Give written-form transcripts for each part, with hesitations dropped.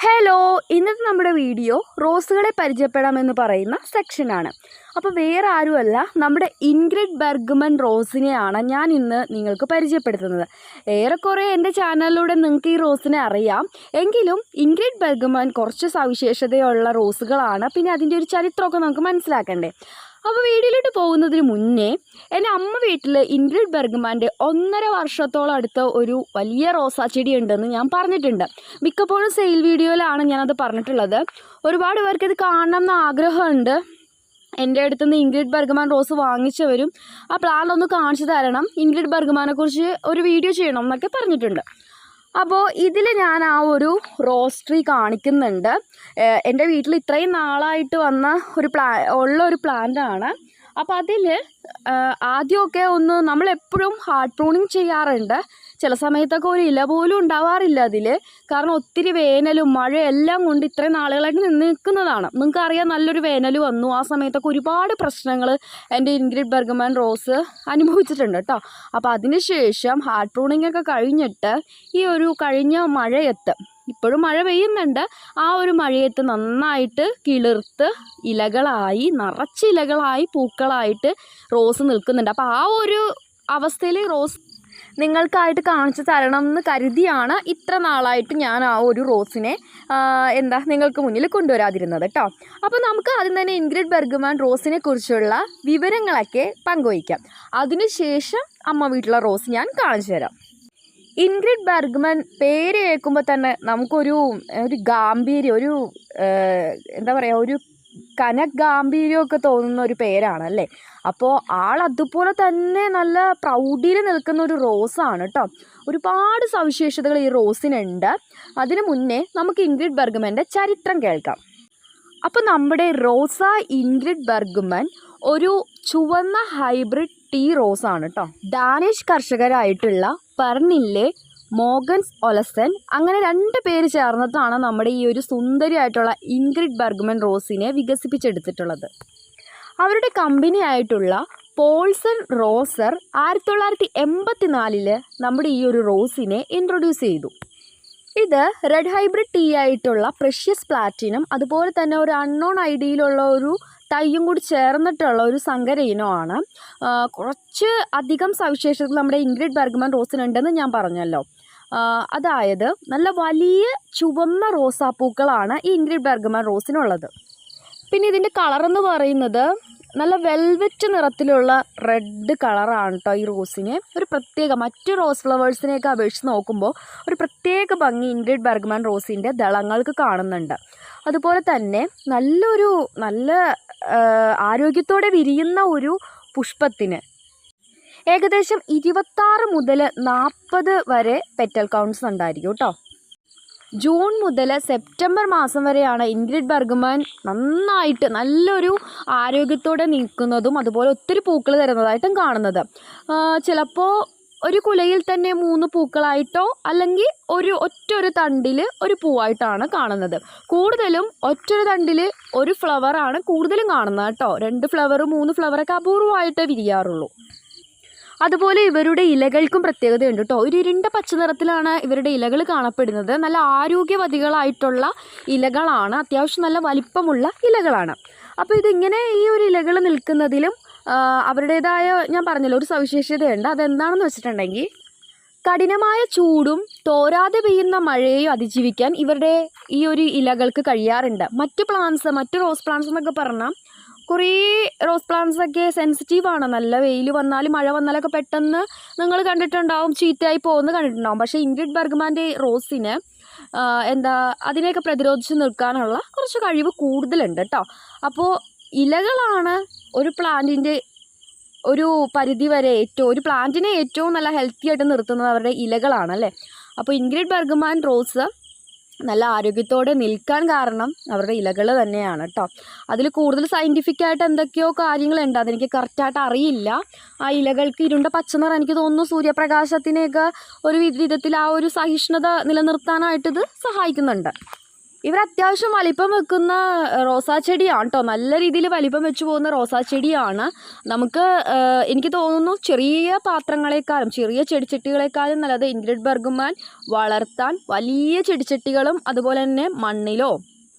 Hello, ഇന്നത്തെ നമ്മുടെ video റോസുകളെ പരിചയപ്പെടാമെന്ന് പറയുന്ന സെക്ഷനാണ്. അപ്പോൾ വേറെ ആരുമല്ല, നമ്മുടെ ഇൻഗ്രിഡ് ബെർഗ്മാൻ റോസിനെയാണ് ഞാൻ ഇന്ന് നിങ്ങൾക്ക് പരിചയപ്പെടുത്തുന്നത്. ഏറെക്കുറെ എൻ്റെ ചാനലിലൂടെ നിങ്ങൾക്ക് ഈ റോസിനെ അറിയാം. എങ്കിലും ഇൻഗ്രിഡ് ബെർഗ്മാൻ കുറച്ച് സവിശേഷതയുള്ള റോസുകളാണ്. പിന്നെ അതിൻ്റെ ഒരു ചരിത്രമൊക്കെ നമുക്ക് മനസ്സിലാക്കണ്ടേ. അപ്പോൾ വീഡിയോയിലോട്ട് പോകുന്നതിന് മുന്നേ എൻ്റെ അമ്മ വീട്ടിൽ ഇൻഗ്രിഡ് ബെർഗ്മാൻ്റെ 1.5 വർഷത്തോളം അടുത്ത ഒരു വലിയ റോസാ ചെടി ഉണ്ടെന്ന് ഞാൻ പറഞ്ഞിട്ടുണ്ട്. മിക്കപ്പോഴും സെയിൽ വീഡിയോയിലാണ് ഞാനത് പറഞ്ഞിട്ടുള്ളത്. ഒരുപാട് പേർക്ക് ഇത് കാണണം എന്ന് ആഗ്രഹമുണ്ട്. എൻ്റെ അടുത്തുനിന്ന് ഇൻഗ്രിഡ് ബെർഗ്മാൻ റോസ് വാങ്ങിച്ചവരും ആ പ്ലാൻ ഒന്ന് കാണിച്ചു തരണം, ഇൻഗ്രിഡ് ബെർഗ്മാനെക്കുറിച്ച് ഒരു വീഡിയോ ചെയ്യണം എന്നൊക്കെ പറഞ്ഞിട്ടുണ്ട്. അപ്പോൾ ഇതിൽ ഞാൻ ആ ഒരു റോസ് ട്രീ കാണിക്കുന്നുണ്ട്. എൻ്റെ വീട്ടിൽ ഇത്രയും നാളായിട്ട് വന്ന ഒരു പ്ലാന്റാണ്. അപ്പോൾ അതിൽ ആദ്യമൊക്കെ നമ്മളെപ്പോഴും ഹാർഡ് പ്രൂണിങ് ചെയ്യാറുണ്ട്. ചില സമയത്തൊക്കെ ഒരു ഇല പോലും ഉണ്ടാവാറില്ല അതിൽ. കാരണം ഒത്തിരി വേനലും മഴയും എല്ലാം കൊണ്ട് ഇത്രയും നാളുകളായിട്ട് നിൽക്കുന്നതാണ്. നിങ്ങൾക്കറിയാം, നല്ലൊരു വേനൽ വന്നു. ആ സമയത്തൊക്കെ ഒരുപാട് പ്രശ്നങ്ങൾ എൻ്റെ ഇൻഗ്രിഡ് ബെർഗ്മാൻ റോസ് അനുഭവിച്ചിട്ടുണ്ട് കേട്ടോ. അപ്പോൾ അതിന് ശേഷം ഹാർഡ് പ്രൂണിങ് ഒക്കെ കഴിഞ്ഞിട്ട് ഈ ഒരു കഴിഞ്ഞ മഴയത്ത്, ഇപ്പോഴും മഴ പെയ്യുന്നുണ്ട്, ആ ഒരു മഴയത്ത് നന്നായിട്ട് കിളിർത്ത് ഇലകളായി, നിറച്ച് ഇലകളായി പൂക്കളായിട്ട് റോസ് നിൽക്കുന്നുണ്ട്. അപ്പോൾ ആ ഒരു അവസ്ഥയിൽ റോസ് നിങ്ങൾക്കായിട്ട് കാണിച്ചു തരണം എന്ന് കരുതിയാണ് ഇത്ര നാളായിട്ട് ഞാൻ ആ ഒരു റോസിനെ നിങ്ങൾക്ക് മുന്നിൽ കൊണ്ടുവരാതിരുന്നത് കേട്ടോ. അപ്പോൾ നമുക്ക് ആദ്യം തന്നെ ഇൻഗ്രിഡ് ബെർഗ്മാൻ റോസിനെ കുറിച്ചുള്ള വിവരങ്ങളൊക്കെ പങ്കുവയ്ക്കാം. അതിനുശേഷം അമ്മ വീട്ടിലുള്ള റോസ് ഞാൻ കാണിച്ചു തരാം. ഇൻഗ്രിഡ് ബെർഗ്മാൻ പേര് കേൾക്കുമ്പോൾ തന്നെ നമുക്കൊരു ഗാംഭീര്യം, ഒരു കനഗാംഭീര്യമൊക്കെ തോന്നുന്ന ഒരു പേരാണല്ലേ. അപ്പോൾ അതുപോലെ തന്നെ നല്ല പ്രൗഢിയിൽ നിൽക്കുന്ന ഒരു റോസാണ് കേട്ടോ. ഒരുപാട് സവിശേഷതകൾ ഈ റോസിനുണ്ട്. അതിനു മുന്നേ നമുക്ക് ഇൻഗ്രിഡ് ബെർഗ്മാൻ്റെ ചരിത്രം കേൾക്കാം. അപ്പോൾ നമ്മുടെ റോസ ഇൻഗ്രിഡ് ബെർഗ്മാൻ ഒരു ചുവന്ന ഹൈബ്രിഡ് ടീ റോസാണ് കേട്ടോ. ഡാനിഷ് കർഷകരായിട്ടുള്ള പെർണില്ലെ, മോഗൻസ് ഒലസൻ, അങ്ങനെ 2 പേര് ചേർന്നിട്ടാണ് നമ്മുടെ ഈ ഒരു സുന്ദരിയായിട്ടുള്ള ഇൻഗ്രിഡ് ബെർഗ്മാൻ റോസിനെ വികസിപ്പിച്ചെടുത്തിട്ടുള്ളത്. അവരുടെ കമ്പനി ആയിട്ടുള്ള പോൾസൺ റോസർ 1984 നമ്മുടെ ഈ ഒരു റോസിനെ ഇൻട്രൊഡ്യൂസ് ചെയ്തു. ഇത് റെഡ് ഹൈബ്രിഡ് ടീ ആയിട്ടുള്ള പ്രഷ്യസ് പ്ലാറ്റിനം, അതുപോലെ തന്നെ ഒരു അൺനോൺ ഐഡിയിലുള്ള ഒരു തൈയും കൂടി ചേർന്നിട്ടുള്ള ഒരു സങ്കര ഇനമാണ്. കുറച്ച് അധികം സവിശേഷതകൾ നമ്മുടെ ഇൻഗ്രിഡ് ബെർഗ്മാൻ റോസിനുണ്ടെന്ന് ഞാൻ പറഞ്ഞല്ലോ. അതായത് നല്ല വലിയ ചുവന്ന റോസാപ്പൂക്കളാണ് ഈ ഇൻഗ്രിഡ് ബെർഗ്മാൻ റോസിനുള്ളത്. പിന്നെ ഇതിൻ്റെ കളറെന്ന് പറയുന്നത് നല്ല വെൽവെറ്റ് നിറത്തിലുള്ള റെഡ് കളറാണ് കേട്ടോ. ഈ റോസിന് ഒരു പ്രത്യേക, മറ്റു റോസ് ഫ്ലവേഴ്സിനെയൊക്കെ അപേക്ഷിച്ച് നോക്കുമ്പോൾ ഒരു പ്രത്യേക ഭംഗി ഇൻഗ്രിഡ് ബെർഗ്മാൻ റോസിൻ്റെ ദളങ്ങൾക്ക് കാണുന്നുണ്ട്. അതുപോലെ തന്നെ നല്ല ആരോഗ്യത്തോടെ വിരിയുന്ന ഒരു പുഷ്പത്തിന് ഏകദേശം 26 മുതൽ 40 വരെ പെറ്റൽ കൗണ്ട്സ് ഉണ്ടായിരിക്കും കേട്ടോ. ജൂൺ മുതൽ സെപ്റ്റംബർ മാസം വരെയാണ് ഇൻഗ്രിഡ് ബെർഗ്മാൻ നന്നായിട്ട് നല്ലൊരു ആരോഗ്യത്തോടെ നിൽക്കുന്നതും അതുപോലെ ഒത്തിരി പൂക്കൾ തരുന്നതായിട്ടും കാണുന്നത്. ചിലപ്പോൾ ഒരു കുലയിൽ തന്നെ 3 പൂക്കളായിട്ടോ അല്ലെങ്കിൽ ഒറ്റൊരു തണ്ടിൽ ഒരു പൂവായിട്ടാണ് കാണുന്നത്. കൂടുതലും ഒറ്റൊരു തണ്ടിൽ ഒരു ഫ്ലവറാണ് കൂടുതലും കാണുന്നത് കേട്ടോ. 2 ഫ്ലവർ 3 ഫ്ലവറൊക്കെ അപൂർവമായിട്ടേ വിരിയാറുള്ളൂ. അതുപോലെ ഇവരുടെ ഇലകൾക്കും പ്രത്യേകതയുണ്ട് കേട്ടോ. ഒരു ഇരുണ്ട പച്ച നിറത്തിലാണ് ഇവരുടെ ഇലകൾ കാണപ്പെടുന്നത്. നല്ല ആരോഗ്യവതികളായിട്ടുള്ള ഇലകളാണ്, അത്യാവശ്യം നല്ല വലിപ്പമുള്ള ഇലകളാണ്. അപ്പോൾ ഇതിങ്ങനെ ഈ ഒരു ഇലകൾ നിൽക്കുന്നതിലും അവരുടേതായ, ഞാൻ പറഞ്ഞല്ലോ, ഒരു സവിശേഷതയുണ്ട്. അതെന്താണെന്ന് വെച്ചിട്ടുണ്ടെങ്കിൽ, കഠിനമായ ചൂടും തോരാതെ പെയ്യുന്ന മഴയെയും അതിജീവിക്കാൻ ഇവരുടെ ഈ ഒരു ഇലകൾക്ക് കഴിയാറുണ്ട്. മറ്റ് റോസ് പ്ലാന്റ്സ് എന്നൊക്കെ പറഞ്ഞാൽ കുറേ റോസ് പ്ലാന്റ്സൊക്കെ സെൻസിറ്റീവാണ്. നല്ല വെയിൽ വന്നാലും മഴ വന്നാലൊക്കെ പെട്ടെന്ന് നിങ്ങൾ കണ്ടിട്ടുണ്ടാവും, ചീത്തയായി പോകുന്നത് കണ്ടിട്ടുണ്ടാവും. പക്ഷേ ഇൻഗ്രിഡ് ബെർഗ്മാൻ്റെ റോസിന് അതിനെയൊക്കെ പ്രതിരോധിച്ച് നിൽക്കാനുള്ള കുറച്ച് കഴിവ് കൂടുതലുണ്ട് കേട്ടോ. അപ്പോൾ ഇലകളാണ് ഒരു പ്ലാന്റിൻ്റെ ഒരു പരിധി വരെ ഒരു പ്ലാന്റിനെ ഏറ്റവും നല്ല ഹെൽത്തി ആയിട്ട് നിർത്തുന്നത് അവരുടെ ഇലകളാണല്ലേ. അപ്പോൾ ഇൻഗ്രിഡ് ബെർഗ്മാൻ റോസ് നല്ല ആരോഗ്യത്തോടെ നിൽക്കാൻ കാരണം അവരുടെ ഇലകൾ തന്നെയാണ് കേട്ടോ. അതിൽ കൂടുതൽ സയൻറ്റിഫിക്കായിട്ട് എന്തൊക്കെയോ കാര്യങ്ങളുണ്ട്, അതെനിക്ക് കറക്റ്റായിട്ട് അറിയില്ല. ആ ഇലകൾക്ക് ഇരുണ്ട പച്ചനിറം, എനിക്ക് തോന്നുന്നു സൂര്യപ്രകാശത്തിനെയൊക്കെ ഒരു വിധത്തിൽ ആ ഒരു സഹിഷ്ണുത നിലനിർത്താനായിട്ടിത് സഹായിക്കുന്നുണ്ട്. ഇവർ അത്യാവശ്യം വലിപ്പം വെക്കുന്ന റോസാ ചെടിയാണ് കേട്ടോ. നല്ല രീതിയിൽ വലിപ്പം വെച്ച് പോകുന്ന റോസാ ചെടിയാണ്. നമുക്ക് എനിക്ക് തോന്നുന്നു ചെറിയ പാത്രങ്ങളെക്കാളും ചെറിയ ചെടിച്ചട്ടികളെക്കാളും നല്ലത് ഇൻഗ്രിഡ് ബർഗ്മാൻ വളർത്താൻ വലിയ ചെടിച്ചട്ടികളും അതുപോലെ തന്നെ മണ്ണിലോ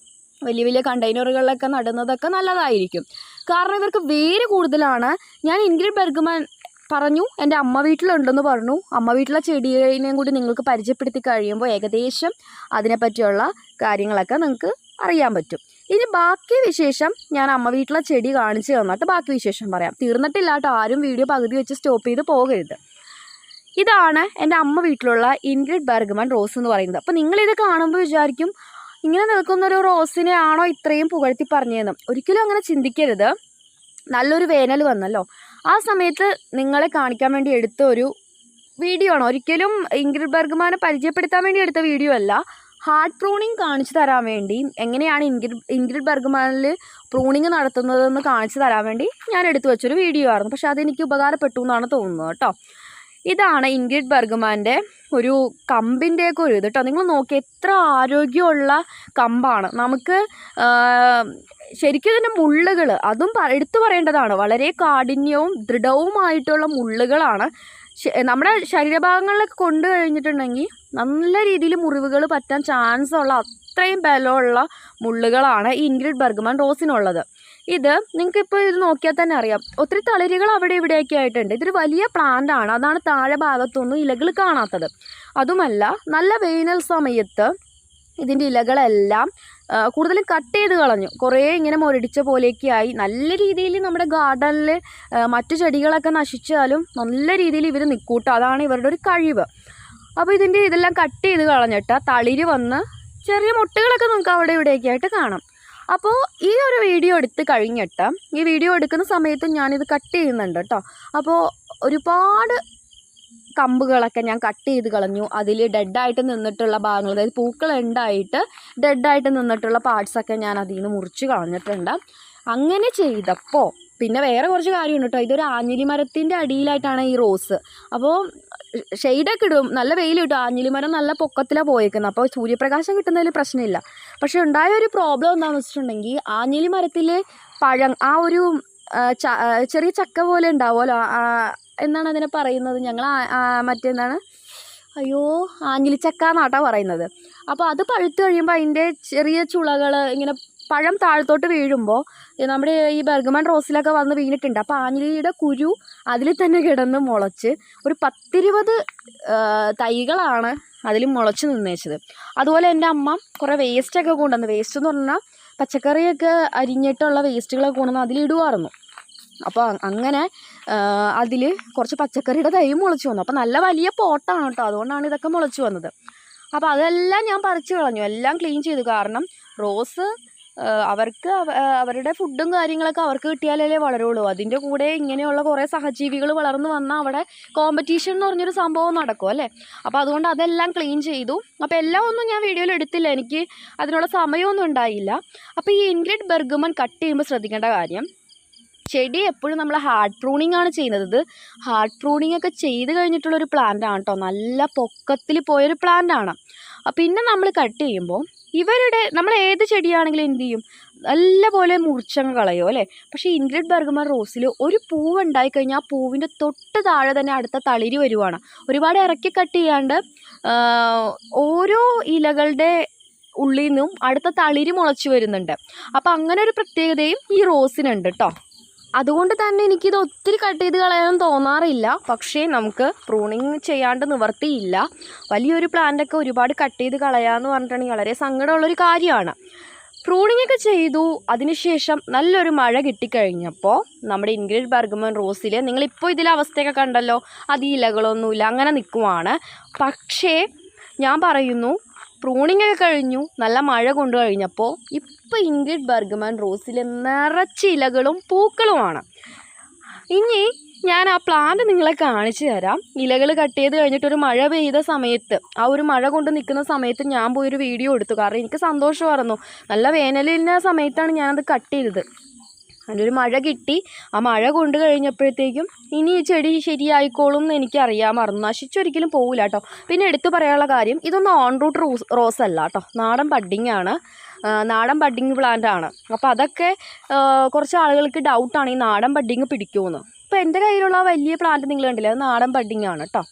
വലിയ വലിയ കണ്ടെയ്നറുകളിലൊക്കെ നടുന്നതൊക്കെ നല്ലതായിരിക്കും. കാരണം ഇവർക്ക് വേര് കൂടുതലാണ്. ഞാൻ ഇൻഗ്രിഡ് ബർഗ്മാൻ പറഞ്ഞു എൻ്റെ അമ്മ വീട്ടിലുണ്ടെന്ന് പറഞ്ഞു. അമ്മ വീട്ടിലെ ചെടിയെയും കൂടി നിങ്ങൾക്ക് പരിചയപ്പെടുത്തി കഴിയുമ്പോൾ ഏകദേശം അതിനെപ്പറ്റിയുള്ള കാര്യങ്ങളൊക്കെ നിങ്ങൾക്ക് അറിയാൻ പറ്റും. ഇനി ബാക്കി വിശേഷം ഞാൻ അമ്മ വീട്ടിലെ ചെടി കാണിച്ച് തന്നിട്ട് ബാക്കി വിശേഷം പറയാം. തീർന്നിട്ടില്ല കേട്ടോ, ആരും വീഡിയോ പകുതി വെച്ച് സ്റ്റോപ്പ് ചെയ്ത് പോകരുത്. ഇതാണ് എൻ്റെ അമ്മ വീട്ടിലുള്ള ഇൻഗ്രിഡ് ബർഗ്മാൻ റോസ് എന്ന് പറയുന്നത്. അപ്പോൾ നിങ്ങളിത് കാണുമ്പോൾ വിചാരിക്കും ഇങ്ങനെ നിൽക്കുന്നൊരു റോസിനെ ആണോ ഇത്രയും പുകഴ്ത്തി പറഞ്ഞതെന്ന്. ഒരിക്കലും അങ്ങനെ ചിന്തിക്കരുത്. നല്ലൊരു വേനൽ വന്നല്ലോ, ആ സമയത്ത് നിങ്ങളെ കാണിക്കാൻ വേണ്ടി എടുത്ത ഒരു വീഡിയോ ആണ്. ഒരിക്കലും ഇൻഗ്രിഡ് ബർഗ്മാനെ പരിചയപ്പെടുത്താൻ വേണ്ടി എടുത്ത വീഡിയോ അല്ല. ഹാർഡ് പ്രൂണിങ് കാണിച്ചു തരാൻ വേണ്ടി, എങ്ങനെയാണ് ഇൻഗ്രിഡ് ബർഗ്മാനിൽ പ്രൂണിങ് നടത്തുന്നതെന്ന് കാണിച്ചു തരാൻ വേണ്ടി ഞാൻ എടുത്തു വെച്ചൊരു വീഡിയോ ആയിരുന്നു. പക്ഷെ അതെനിക്ക് ഉപകാരപ്പെട്ടു എന്നാണ് തോന്നുന്നത് കേട്ടോ. ഇതാണ് ഇൻഗ്രിഡ് ബർഗ്മാൻ്റെ ഒരു കമ്പിൻ്റെയൊക്കെ ഒരു ഇത് കേട്ടോ. നിങ്ങൾ നോക്കി എത്ര ആരോഗ്യമുള്ള കമ്പാണ്. നമുക്ക് ശരിക്കും ഇതിൻ്റെ മുള്ളുകൾ അതും എടുത്തു പറയേണ്ടതാണ്. വളരെ കാഠിന്യവും ദൃഢവുമായിട്ടുള്ള മുള്ളുകളാണ്. നമ്മുടെ ശരീരഭാഗങ്ങളിലൊക്കെ കൊണ്ടു കഴിഞ്ഞിട്ടുണ്ടെങ്കിൽ നല്ല രീതിയിൽ മുറിവുകൾ പറ്റാൻ ചാൻസ് ഉള്ള അത്രയും ബലമുള്ള മുള്ളുകളാണ് ഈ ഇൻഗ്രിഡ് ബർഗ്മാൻ റോസിനുള്ളത്. ഇത് നിങ്ങൾക്കിപ്പോൾ ഇത് നോക്കിയാൽ തന്നെ അറിയാം, ഒത്തിരി തളിരുകൾ അവിടെ ഇവിടെയൊക്കെ ആയിട്ടുണ്ട്. ഇതൊരു വലിയ പ്ലാന്റ് ആണ്. അതാണ് താഴെ ഭാഗത്തൊന്നും ഇലകൾ കാണാത്തത്. അതുമല്ല, നല്ല വേനൽ സമയത്ത് ഇതിൻ്റെ ഇലകളെല്ലാം കൂടുതലും കട്ട് ചെയ്ത് കളഞ്ഞു. കുറേ ഇങ്ങനെ മുരടിച്ച പോലെയൊക്കെ ആയി. നല്ല രീതിയിൽ നമ്മുടെ ഗാർഡനിൽ മറ്റു ചെടികളൊക്കെ നശിച്ചാലും നല്ല രീതിയിൽ ഇവർ നിൽക്കൂട്ടോ. അതാണ് ഇവരുടെ ഒരു കഴിവ്. അപ്പോൾ ഇതിൻ്റെ ഇതെല്ലാം കട്ട് ചെയ്ത് കളഞ്ഞിട്ട് തളിര് വന്ന് ചെറിയ മുട്ടുകളൊക്കെ നമുക്ക് അവിടെ ഇവിടെയൊക്കെ ആയിട്ട് കാണാം. അപ്പോൾ ഈ ഒരു വീഡിയോ എടുത്ത് കഴിഞ്ഞിട്ട്, ഈ വീഡിയോ എടുക്കുന്ന സമയത്ത് ഞാനിത് കട്ട് ചെയ്യുന്നുണ്ട് കേട്ടോ. അപ്പോൾ ഒരുപാട് കമ്പുകളൊക്കെ ഞാൻ കട്ട് ചെയ്ത് കളഞ്ഞു. അതിൽ ഡെഡായിട്ട് നിന്നിട്ടുള്ള ഭാഗങ്ങൾ, അതായത് പൂക്കളുണ്ടായിട്ട് ഡെഡായിട്ട് നിന്നിട്ടുള്ള പാർട്സൊക്കെ ഞാൻ അതിൽ നിന്ന് മുറിച്ച് കളഞ്ഞിട്ടുണ്ട്. അങ്ങനെ ചെയ്തപ്പോൾ പിന്നെ വേറെ കുറച്ച് കാര്യമുണ്ട് കേട്ടോ. ഇതൊരു ആഞ്ഞിലി മരത്തിൻ്റെ അടിയിലായിട്ടാണ് ഈ റോസ്. അപ്പോൾ ഷെയ്ഡൊക്കെ ഇടും, നല്ല വെയിൽ കിട്ടും. ആഞ്ഞിലി മരം നല്ല പൊക്കത്തിലാണ് പോയേക്കുന്നത്. അപ്പോൾ സൂര്യപ്രകാശം കിട്ടുന്നതിൽ പ്രശ്നമില്ല. പക്ഷെ ഉണ്ടായ ഒരു പ്രോബ്ലം എന്താണെന്ന് വെച്ചിട്ടുണ്ടെങ്കിൽ, ആഞ്ഞിലി മരത്തിൽ പഴം ആ ഒരു ചെറിയ ചക്ക പോലെ ഉണ്ടാവുമല്ലോ, എന്നാണ് അതിനെ പറയുന്നത്, ഞങ്ങൾ മറ്റെന്താണ് ആഞ്ഞിലിച്ചക്ക എന്നാട്ടാ പറയുന്നത്. അപ്പോൾ അത് പഴുത്ത് കഴിയുമ്പോൾ അതിൻ്റെ ചെറിയ ചുളകൾ ഇങ്ങനെ പഴം താഴത്തോട്ട് വീഴുമ്പോൾ നമ്മുടെ ഈ ബർഗ്മാൻ റോസിലൊക്കെ വന്ന് വീണിട്ടുണ്ട്. അപ്പോൾ ആഞ്ഞിലിയുടെ കുരു അതിൽ തന്നെ കിടന്ന് മുളച്ച് ഒരു 10-20 തൈകളാണ് അതിൽ മുളച്ച് നിന്നേച്ചത്. അതുപോലെ എൻ്റെ അമ്മ കുറേ വേസ്റ്റൊക്കെ കൊണ്ടുവന്ന്, വേസ്റ്റ് എന്ന് പറഞ്ഞാൽ പച്ചക്കറിയൊക്കെ അരിഞ്ഞിട്ടുള്ള വേസ്റ്റുകളൊക്കെ കൊണ്ടുവന്ന് അതിലിടുമായിരുന്നു. അപ്പോൾ അങ്ങനെ അതിൽ കുറച്ച് പച്ചക്കറിയുടെ തൈ മുളച്ച് വന്നു. അപ്പോൾ നല്ല വലിയ പോട്ടാണ് കേട്ടോ, അതുകൊണ്ടാണ് ഇതൊക്കെ മുളച്ച് വന്നത്. അപ്പോൾ അതെല്ലാം ഞാൻ പറിച്ച് കളഞ്ഞു, എല്ലാം ക്ലീൻ ചെയ്തു. കാരണം റോസ് അവർക്ക് അവരുടെ ഫുഡും കാര്യങ്ങളൊക്കെ അവർക്ക് കിട്ടിയാലേ വളരുള്ളൂ. അതിൻ്റെ കൂടെ ഇങ്ങനെയുള്ള കുറേ സഹജീവികൾ വളർന്നു വന്നാൽ അവിടെ കോമ്പറ്റീഷൻ എന്ന് പറഞ്ഞൊരു സംഭവം നടക്കും അല്ലേ. അപ്പോൾ അതുകൊണ്ട് അതെല്ലാം ക്ലീൻ ചെയ്തു. അപ്പോൾ എല്ലാം ഒന്നും ഞാൻ വീഡിയോയിൽ എടുത്തില്ല, എനിക്ക് അതിനുള്ള സമയമൊന്നും ഉണ്ടായില്ല. അപ്പോൾ ഈ ഇൻഗ്രിഡ് ബർഗ്മാൻ കട്ട് ചെയ്യുമ്പോൾ ശ്രദ്ധിക്കേണ്ട കാര്യം, ചെടി എപ്പോഴും നമ്മൾ ഹാർഡ് പ്രൂണിങ് ആണ് ചെയ്യുന്നത്. ഇത് ഹാർഡ് പ്രൂണിങ് ഒക്കെ ചെയ്ത് കഴിഞ്ഞിട്ടുള്ളൊരു പ്ലാന്റ് ആണ് കേട്ടോ. നല്ല പൊക്കത്തിൽ പോയൊരു പ്ലാന്റ് ആണ്. പിന്നെ നമ്മൾ കട്ട് ചെയ്യുമ്പോൾ നമ്മൾ ഏത് ചെടിയാണെങ്കിലും എന്ത് ചെയ്യും, നല്ല പോലെ മുറിച്ചങ്ങ് കളയോ അല്ലേ. പക്ഷേ ഇൻഗ്രിഡ് ബർഗ്മാൻ റോസിൽ ഒരു പൂവ് ഉണ്ടായിക്കഴിഞ്ഞാൽ ആ പൂവിൻ്റെ തൊട്ട് താഴെ തന്നെ അടുത്ത തളിര് വരുവാണ്. ഒരുപാട് ഇറക്കി കട്ട് ചെയ്യാണ്ട് ഓരോ ഇലകളുടെ ഉള്ളിൽ നിന്നും അടുത്ത തളിര് മുളച്ച് വരുന്നുണ്ട്. അപ്പോൾ അങ്ങനെ ഒരു പ്രത്യേകതയും ഈ റോസിനുണ്ട് കേട്ടോ. അതുകൊണ്ട് തന്നെ എനിക്കിത് ഒത്തിരി കട്ട് ചെയ്ത് കളയാൻ തോന്നാറില്ല. പക്ഷേ നമുക്ക് പ്രൂണിങ് ചെയ്യാണ്ട് നിവർത്തിയില്ല. വലിയൊരു പ്ലാന്റൊക്കെ ഒരുപാട് കട്ട് ചെയ്ത് കളയാമെന്ന് പറഞ്ഞിട്ടുണ്ടെങ്കിൽ വളരെ സങ്കടമുള്ളൊരു കാര്യമാണ്. പ്രൂണിങ് ഒക്കെ ചെയ്തു. അതിനുശേഷം നല്ലൊരു മഴ കിട്ടിക്കഴിഞ്ഞപ്പോൾ നമ്മുടെ ഇൻഗ്രിഡ് ബർഗ്മാൻ റോസിൽ നിങ്ങളിപ്പോൾ ഇതിലെ അവസ്ഥയൊക്കെ കണ്ടല്ലോ, അത് ഇലകളൊന്നുമില്ല, അങ്ങനെ നിൽക്കുവാണ്. പക്ഷേ ഞാൻ പറയുന്നു, പ്രൂണിങ് ഒക്കെ കഴിഞ്ഞു, നല്ല മഴ കൊണ്ടു കഴിഞ്ഞപ്പോൾ ഇപ്പോൾ ഇൻഗ്രിഡ് ബർഗ്മാൻ റോസിൽ നിറച്ച് ഇലകളും പൂക്കളുമാണ്. ഇനി ഞാൻ ആ പ്ലാന്റ് നിങ്ങളെ കാണിച്ചു തരാം. ഇലകൾ കട്ട് ചെയ്ത് കഴിഞ്ഞിട്ടൊരു മഴ പെയ്ത സമയത്ത്, ആ ഒരു മഴ കൊണ്ട് നിൽക്കുന്ന സമയത്ത് ഞാൻ പോയൊരു വീഡിയോ എടുത്തു. കാരണം എനിക്ക് സന്തോഷമായിരുന്നു. നല്ല വേനലിൻ്റെ സമയത്താണ് ഞാനത് കട്ട് ചെയ്തത്. അതിൻ്റെ ഒരു മഴ കിട്ടി. ആ മഴ കൊണ്ട് കഴിഞ്ഞപ്പോഴത്തേക്കും ഇനി ഈ ചെടി ശരിയായിക്കോളും എന്ന് എനിക്കറിയാമായിരുന്നു. നശിച്ചൊരിക്കലും പോവില്ല കേട്ടോ. പിന്നെ എടുത്തു പറയാനുള്ള കാര്യം, ഇതൊന്നും ഓൺ റൂട്ട് റോസ് അല്ല കേട്ടോ, നാടൻ ബഡ്ഡിങ് ആണ്, നാടൻ ബഡ്ഡിങ് പ്ലാന്റ് ആണ്. അപ്പോൾ അതൊക്കെ കുറച്ച് ആളുകൾക്ക് ഡൗട്ടാണ് ഈ നാടൻ ബഡ്ഡിങ് പിടിക്കുമെന്ന്. ഇപ്പോൾ എൻ്റെ കയ്യിലുള്ള വലിയ പ്ലാന്റ് നിങ്ങൾ കണ്ടില്ലേ, അത് നാടൻ ബഡ്ഡിങ് ആണ് കേട്ടോ.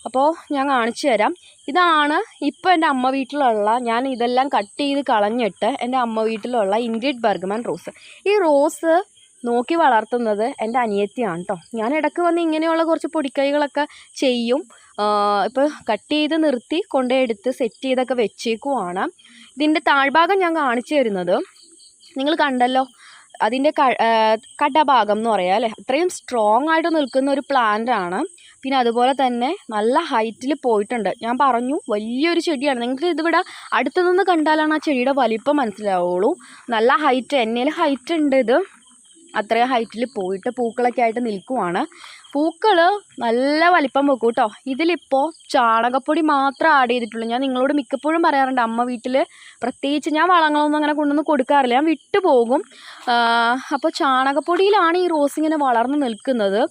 അപ്പോൾ ഞാൻ കാണിച്ചു തരാം. ഇതാണ് ഇപ്പോൾ എൻ്റെ അമ്മ വീട്ടിലുള്ള, ഞാൻ ഇതെല്ലാം കട്ട് ചെയ്ത് കളഞ്ഞിട്ട് എൻ്റെ അമ്മ വീട്ടിലുള്ള ഇൻഗ്രിഡ് ബർഗ്മാൻ റോസ്. ഈ റോസ് നോക്കി വളർത്തുന്നത് എൻ്റെ അനിയത്തിയാണ് കേട്ടോ. ഞാൻ ഇടയ്ക്ക് വന്ന് ഇങ്ങനെയുള്ള കുറച്ച് പൊടിക്കൈകളൊക്കെ ചെയ്യും. ഇപ്പോൾ കട്ട് ചെയ്ത് നിർത്തി കൊണ്ടുപോയെടുത്ത് സെറ്റ് ചെയ്തൊക്കെ വെച്ചേക്കുവാണ്. ഇതിൻ്റെ താഴ്ഭാഗം ഞാൻ കാണിച്ചു തരുന്നത് നിങ്ങൾ കണ്ടല്ലോ, അതിൻ്റെ കടഭാഗം എന്ന് പറയാം അല്ലേ, അത്രയും സ്ട്രോങ് ആയിട്ട് നിൽക്കുന്ന ഒരു പ്ലാന്റ് ആണ്. പിന്നെ അതുപോലെ തന്നെ നല്ല ഹൈറ്റിൽ പോയിട്ടുണ്ട്. ഞാൻ പറഞ്ഞു വലിയൊരു ചെടിയാണ്. നിങ്ങൾക്ക് ഇതിവിടെ അടുത്തു നിന്ന് കണ്ടാലാണ് ആ ചെടിയുടെ വലിപ്പം മനസ്സിലാവുള്ളൂ. നല്ല ഹൈറ്റ്, എന്നേൽ ഹൈറ്റ് ഉണ്ട്. ഇത് അത്രയും ഹൈറ്റിൽ പോയിട്ട് പൂക്കളൊക്കെ ആയിട്ട് നിൽക്കുവാണ്. പൂക്കൾ നല്ല വലിപ്പം വെക്കും കേട്ടോ. ഇതിലിപ്പോൾ ചാണകപ്പൊടി മാത്രം ആഡ് ചെയ്തിട്ടുള്ളൂ. ഞാൻ നിങ്ങളോട് മിക്കപ്പോഴും പറയാറുണ്ട്, അമ്മ വീട്ടിൽ പ്രത്യേകിച്ച് ഞാൻ വളങ്ങളൊന്നും അങ്ങനെ കൊണ്ടൊന്നും കൊടുക്കാറില്ല, ഞാൻ വിട്ടു പോകും. അപ്പോൾ ചാണകപ്പൊടിയിലാണ് ഈ റോസ് ഇങ്ങനെ വളർന്ന് നിൽക്കുന്നത്.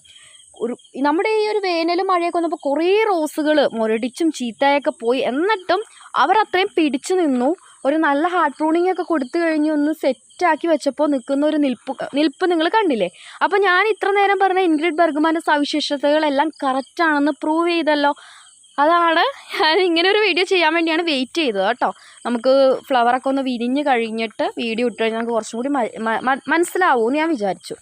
നമ്മുടെ ഈ ഒരു വേനലും മഴയൊക്കെ വന്നപ്പോൾ കുറേ റോസുകൾ മുരടിച്ചും ചീത്തയൊക്കെ പോയി. എന്നിട്ടും അവരത്രയും പിടിച്ചു നിന്നു. ഒരു നല്ല ഹാർഡ് പ്രൂണിങ് ഒക്കെ കൊടുത്തു കഴിഞ്ഞ് ഒന്ന് സെറ്റാക്കി വെച്ചപ്പോൾ നിൽക്കുന്ന ഒരു നിൽപ്പ് നിങ്ങൾ കണ്ടില്ലേ. അപ്പോൾ ഞാൻ ഇത്ര നേരം പറഞ്ഞ ഇൻഗ്രിഡ് ബർഗ്മാൻ്റെ സവിശേഷതകളെല്ലാം കറക്റ്റാണെന്ന് പ്രൂവ് ചെയ്തല്ലോ. അതാണ് ഞാൻ ഇങ്ങനെ ഒരു വീഡിയോ ചെയ്യാൻ വേണ്ടിയാണ് വെയിറ്റ് ചെയ്തത് കേട്ടോ. നമുക്ക് ഫ്ലവറൊക്കെ ഒന്ന് വിരിഞ്ഞ് കഴിഞ്ഞിട്ട് വീഡിയോ ഇട്ട് കഴിഞ്ഞാൽ നമുക്ക് കുറച്ചും കൂടി മനസ്സിലാവുമെന്ന് ഞാൻ വിചാരിച്ചു.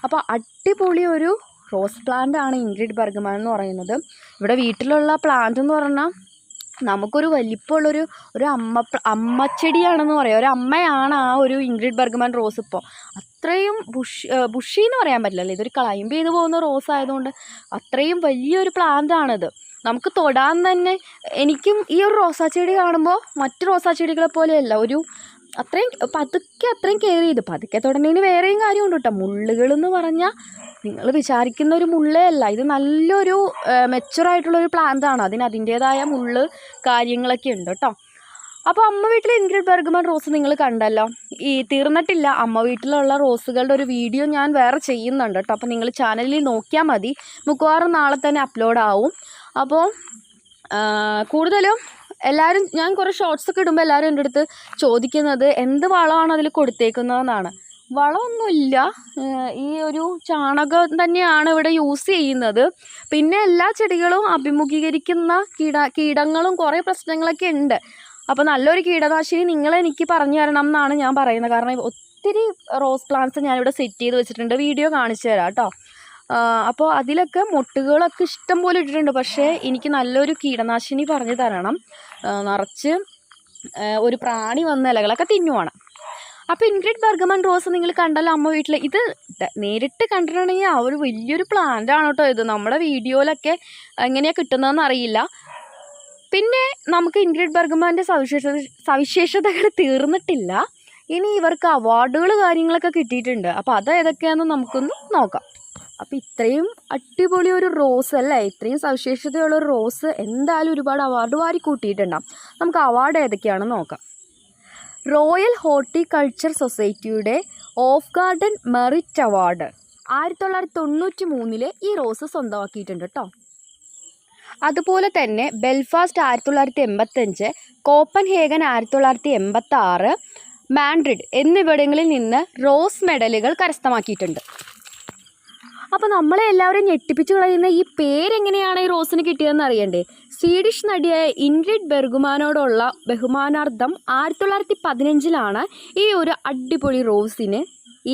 അപ്പോൾ അടിപൊളി ഒരു റോസ് പ്ലാന്റ് ആണ് ഇൻഗ്രിഡ് ബർഗ്മാൻ എന്ന് പറയുന്നത്. ഇവിടെ വീട്ടിലുള്ള പ്ലാന്റ് എന്ന് പറഞ്ഞാൽ നമുക്കൊരു വലിപ്പമുള്ളൊരു അമ്മച്ചെടിയാണെന്ന് പറയാം. ഒരു അമ്മയാണ് ആ ഒരു ഇൻഗ്രിഡ് ബർഗ്മാൻ റോസ്. ഇപ്പോൾ അത്രയും ബുഷി എന്ന് പറയാൻ പറ്റില്ലല്ലോ, ഇതൊരു ക്ലൈംബ് ചെയ്ത് പോകുന്ന റോസ് ആയതുകൊണ്ട് അത്രയും വലിയൊരു പ്ലാന്റ് ആണിത്. നമുക്ക് തൊടാൻ തന്നെ, എനിക്കും ഈ ഒരു റോസാ ചെടി കാണുമ്പോൾ മറ്റ് റോസാ ചെടികളെ പോലെയല്ല, ഒരു അത്രയും അത്രയും കെയർ ചെയ്ത് പതുക്കെ തൊടുന്നതിന് വേറെയും കാര്യമുണ്ട് കേട്ടോ. മുള്ളുകളെന്ന് പറഞ്ഞാൽ നിങ്ങൾ വിചാരിക്കുന്ന ഒരു മുള്ളേ അല്ല, ഇത് നല്ലൊരു മെച്ചുറായിട്ടുള്ളൊരു പ്ലാന്റ് ആണ്. അതിൻ്റേതായ മുള്ള് കാര്യങ്ങളൊക്കെ ഉണ്ട് കേട്ടോ. അപ്പോൾ അമ്മ വീട്ടിൽ ഇൻഗ്രിഡ് ബർഗ്മാൻ റോസ് നിങ്ങൾ കണ്ടല്ലോ. തീർന്നിട്ടില്ല, അമ്മ വീട്ടിലുള്ള റോസുകളുടെ ഒരു വീഡിയോ ഞാൻ വേറെ ചെയ്യുന്നുണ്ട് കേട്ടോ. അപ്പോൾ നിങ്ങൾ ചാനലിൽ നോക്കിയാൽ മതി, മിക്കവാറും നാളെ തന്നെ അപ്ലോഡ് ആവും. അപ്പോൾ കൂടുതലും എല്ലാവരും, ഞാൻ കുറേ ഷോർട്സൊക്കെ ഇടുമ്പോൾ എല്ലാവരും എൻ്റെ അടുത്ത് ചോദിക്കുന്നത് എന്ത് വളമാണ് അതിൽ കൊടുത്തേക്കുന്നതെന്നാണ്. വളമൊന്നുമില്ല, ഈ ഒരു ചാണകം തന്നെയാണ് ഇവിടെ യൂസ് ചെയ്യുന്നത്. പിന്നെ എല്ലാ ചെടികളും അഭിമുഖീകരിക്കുന്ന കീടങ്ങളും കുറേ പ്രശ്നങ്ങളൊക്കെ ഉണ്ട്. അപ്പോൾ നല്ലൊരു കീടനാശിനി നിങ്ങളെനിക്ക് പറഞ്ഞു തരണം എന്നാണ് ഞാൻ പറയുന്നത്. കാരണം ഒത്തിരി റോസ് പ്ലാന്റ്സ് ഞാനിവിടെ സെറ്റ് ചെയ്ത് വെച്ചിട്ടുണ്ട്, വീഡിയോ കാണിച്ചു തരാം കേട്ടോ. അപ്പോൾ അതിലൊക്കെ മൊട്ടുകളൊക്കെ ഇഷ്ടം പോലെ ഇട്ടിട്ടുണ്ട്. പക്ഷേ എനിക്ക് നല്ലൊരു കീടനാശിനി പറഞ്ഞു തരണം. നിറച്ച് ഒരു പ്രാണി വന്ന ഇലകളൊക്കെ തിന്നുവാണ്. അപ്പോൾ ഇൻഗ്രിഡ് ബർഗ്മാൻ റോസ് നിങ്ങൾ കണ്ടല്ലോ അമ്മ വീട്ടിൽ. ഇത് നേരിട്ട് കണ്ടിട്ടുണ്ടെങ്കിൽ ആ ഒരു വലിയൊരു പ്ലാന്റ് ആണ് കേട്ടോ ഇത്. നമ്മുടെ വീഡിയോയിലൊക്കെ എങ്ങനെയാണ് കിട്ടുന്നതെന്ന് അറിയില്ല. പിന്നെ നമുക്ക് ഇൻഗ്രിഡ് ബർഗ്മാൻ്റെ സവിശേഷതകൾ തീർന്നിട്ടില്ല. ഇനി ഇവർക്ക് അവാർഡുകൾ കാര്യങ്ങളൊക്കെ കിട്ടിയിട്ടുണ്ട്. അപ്പോൾ അത് ഏതൊക്കെയാണെന്ന് നമുക്കൊന്ന് നോക്കാം. അപ്പോൾ ഇത്രയും അടിപൊളി ഒരു റോസ് അല്ലേ, ഇത്രയും സവിശേഷതയുള്ള ഒരു റോസ് എന്തായാലും ഒരുപാട് അവാർഡ് വാരി കൂട്ടിയിട്ടുണ്ടാകും. നമുക്ക് അവാർഡ് ഏതൊക്കെയാണെന്ന് നോക്കാം. റോയൽ ഹോർട്ടിക്കൾച്ചർ സൊസൈറ്റിയുടെ ഓഫ് ഗാർഡൻ മെറിറ്റ് അവാർഡ് 1993 ഈ റോസ് സ്വന്തമാക്കിയിട്ടുണ്ട് കേട്ടോ. അതുപോലെ തന്നെ ബെൽഫാസ്റ്റ് 1985, കോപ്പൻഹേഗൻ 1986, മാഡ്രിഡ് എന്നിവിടങ്ങളിൽ നിന്ന് റോസ് മെഡലുകൾ കരസ്ഥമാക്കിയിട്ടുണ്ട്. അപ്പോൾ നമ്മളെ എല്ലാവരും ഞെട്ടിപ്പിച്ച് കളയുന്ന ഈ പേരെങ്ങനെയാണ് ഈ റോസിന് കിട്ടിയതെന്ന് അറിയണ്ടേ. സ്വീഡിഷ് നടിയായ ഇൻഗ്രിഡ് ബർഗ്മാനോടുള്ള ബഹുമാനാർത്ഥം 1915 ഈ ഒരു അടിപൊളി റോസിന്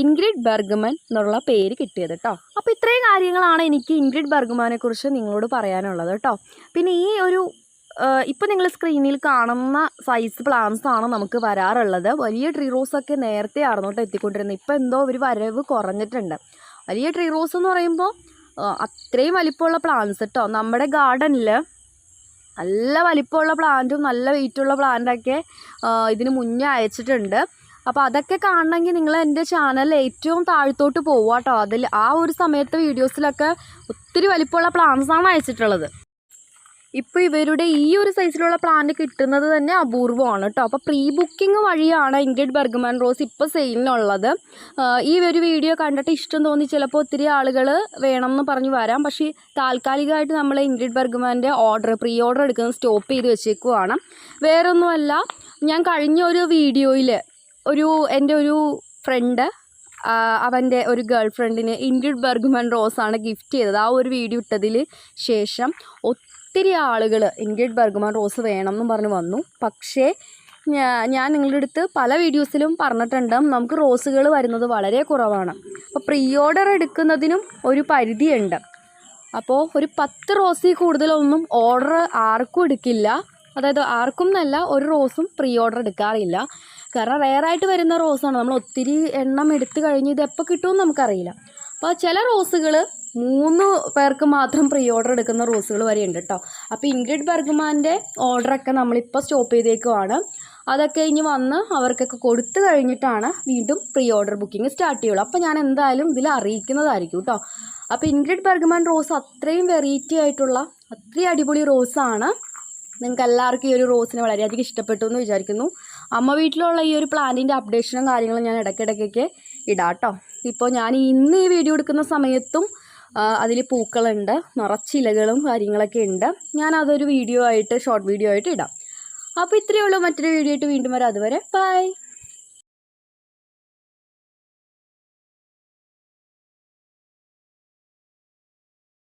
ഇൻഗ്രിഡ് ബർഗ്മാൻ എന്നുള്ള പേര് കിട്ടിയത് കേട്ടോ. അപ്പോൾ ഇത്രയും കാര്യങ്ങളാണ് എനിക്ക് ഇൻഗ്രിഡ് ബർഗ്മാനെക്കുറിച്ച് നിങ്ങളോട് പറയാനുള്ളത് കേട്ടോ. പിന്നെ ഈ ഒരു ഇപ്പോൾ നിങ്ങൾ സ്ക്രീനിൽ കാണുന്ന സൈസ് പ്ലാന്റ്സ് ആണ് നമുക്ക് വരാറുള്ളത്. വലിയ ട്രീ റോസൊക്കെ നേരത്തെ ആയിരുന്നു കേട്ടോ എത്തിക്കൊണ്ടിരുന്നത്. ഇപ്പോൾ എന്തോ ഒരു വരവ് കുറഞ്ഞിട്ടുണ്ട്. വലിയ ട്രീ റോസ് എന്ന് പറയുമ്പോൾ അത്രയും വലിപ്പമുള്ള പ്ലാന്റ്സ് കേട്ടോ. നമ്മുടെ ഗാർഡനിൽ നല്ല വലിപ്പമുള്ള പ്ലാന്റും നല്ല വെയിറ്റുള്ള പ്ലാന്റൊക്കെ ഇതിന് മുന്നേ അയച്ചിട്ടുണ്ട്. അപ്പോൾ അതൊക്കെ കാണണമെങ്കിൽ നിങ്ങൾ എൻ്റെ ചാനൽ ഏറ്റവും താഴത്തോട്ട് പോവുക കേട്ടോ. അതിൽ ആ ഒരു സമയത്ത് വീഡിയോസിലൊക്കെ ഒത്തിരി വലിപ്പമുള്ള പ്ലാന്റ്സാണ് അയച്ചിട്ടുള്ളത്. ഇപ്പോൾ ഇവരുടെ ഈ ഒരു സൈസിലുള്ള പ്ലാന്റ് കിട്ടുന്നത് തന്നെ അപൂർവമാണ് കേട്ടോ. അപ്പോൾ പ്രീ ബുക്കിംഗ് വഴിയാണ് ഇൻഗ്രിഡ് ബർഗ്മാൻ റോസ് ഇപ്പോൾ സെയിലിനുള്ളത്. ഈ ഒരു വീഡിയോ കണ്ടിട്ട് ഇഷ്ടം തോന്നി ചിലപ്പോൾ ഒത്തിരി ആളുകൾ വേണം എന്ന് പറഞ്ഞ് വരാം. പക്ഷേ താൽക്കാലികമായിട്ട് നമ്മൾ ഇൻഗ്രിഡ് ബർഗ്മാൻ്റെ പ്രീ ഓർഡർ എടുക്കുന്നത് സ്റ്റോപ്പ് ചെയ്ത് വെച്ചേക്കുവാണ്. വേറൊന്നുമല്ല, ഞാൻ കഴിഞ്ഞ ഒരു വീഡിയോയിൽ എൻ്റെ ഒരു ഫ്രണ്ട് അവൻ്റെ ഒരു ഗേൾ ഫ്രണ്ടിന് ഇൻഗ്രിഡ് ബർഗ്മാൻ റോസാണ് ഗിഫ്റ്റ് ചെയ്തത്. ആ ഒരു വീഡിയോ ഇട്ടതിൽ ശേഷം ഒത്തിരി ആളുകൾ ഇൻഗ്രിഡ് ബർഗ്മാൻ റോസ് വേണം എന്നും പറഞ്ഞ് വന്നു. പക്ഷേ ഞാൻ നിങ്ങളുടെ അടുത്ത് പല വീഡിയോസിലും പറഞ്ഞിട്ടുണ്ട്, നമുക്ക് റോസുകൾ വരുന്നത് വളരെ കുറവാണ്. അപ്പോൾ പ്രീ ഓർഡർ എടുക്കുന്നതിനും ഒരു പരിധിയുണ്ട്. അപ്പോൾ ഒരു 10 റോസിൽ കൂടുതലൊന്നും ഓർഡർ ആർക്കും എടുക്കില്ല. അതായത് ആർക്കും എന്നല്ല, ഒരു റോസും പ്രീ ഓർഡർ എടുക്കാറില്ല. കാരണം റെയറായിട്ട് വരുന്ന റോസാണ്. നമ്മൾ ഒത്തിരി എണ്ണം എടുത്തു കഴിഞ്ഞ് ഇത് എപ്പോൾ കിട്ടുമെന്ന് നമുക്കറിയില്ല. അപ്പോൾ ചില റോസുകൾ 3 പേർക്ക് മാത്രം പ്രീ ഓർഡർ എടുക്കുന്ന റോസുകൾ വരെ ഉണ്ട് കേട്ടോ. അപ്പോൾ ഇൻഗ്രിഡ് ബർഗ്മാൻ്റെ ഓർഡറൊക്കെ നമ്മളിപ്പോൾ സ്റ്റോപ്പ് ചെയ്തേക്കുവാണ്. അതൊക്കെ ഇനി വന്ന് അവർക്കൊക്കെ കൊടുത്തു കഴിഞ്ഞിട്ടാണ് വീണ്ടും പ്രീ ഓർഡർ ബുക്കിംഗ് സ്റ്റാർട്ട് ചെയ്യുള്ളൂ. അപ്പോൾ ഞാൻ എന്തായാലും ഇതിൽ അറിയിക്കുന്നതായിരിക്കും കേട്ടോ. അപ്പോൾ ഇൻഗ്രിഡ് ബർഗ്മാൻ റോസ് അത്രയും വെറൈറ്റി ആയിട്ടുള്ള അത്രയും അടിപൊളി റോസാണ്. നിങ്ങൾക്ക് എല്ലാവർക്കും ഈ ഒരു റോസിനെ വളരെയധികം ഇഷ്ടപ്പെട്ടു എന്ന് വിചാരിക്കുന്നു. അമ്മ വീട്ടിലുള്ള ഈ ഒരു പ്ലാന്റിൻ്റെ അപ്ഡേഷനും കാര്യങ്ങളും ഞാൻ ഇടയ്ക്കിടയ്ക്കൊക്കെ ഇടാം കേട്ടോ. ഇപ്പോൾ ഞാൻ ഇന്ന് ഈ വീഡിയോ എടുക്കുന്ന സമയത്തും അതിൽ പൂക്കളുണ്ട്, നിറച്ചിലകളും കാര്യങ്ങളൊക്കെ ഉണ്ട്. ഞാൻ അതൊരു വീഡിയോ ആയിട്ട് ഷോർട്ട് വീഡിയോ ആയിട്ട് ഇടാം. അപ്പോൾ ഇത്രയേ ഉള്ളൂ. മറ്റൊരു വീഡിയോ ആയിട്ട് വീണ്ടും വരാം. അതുവരെ ബൈ.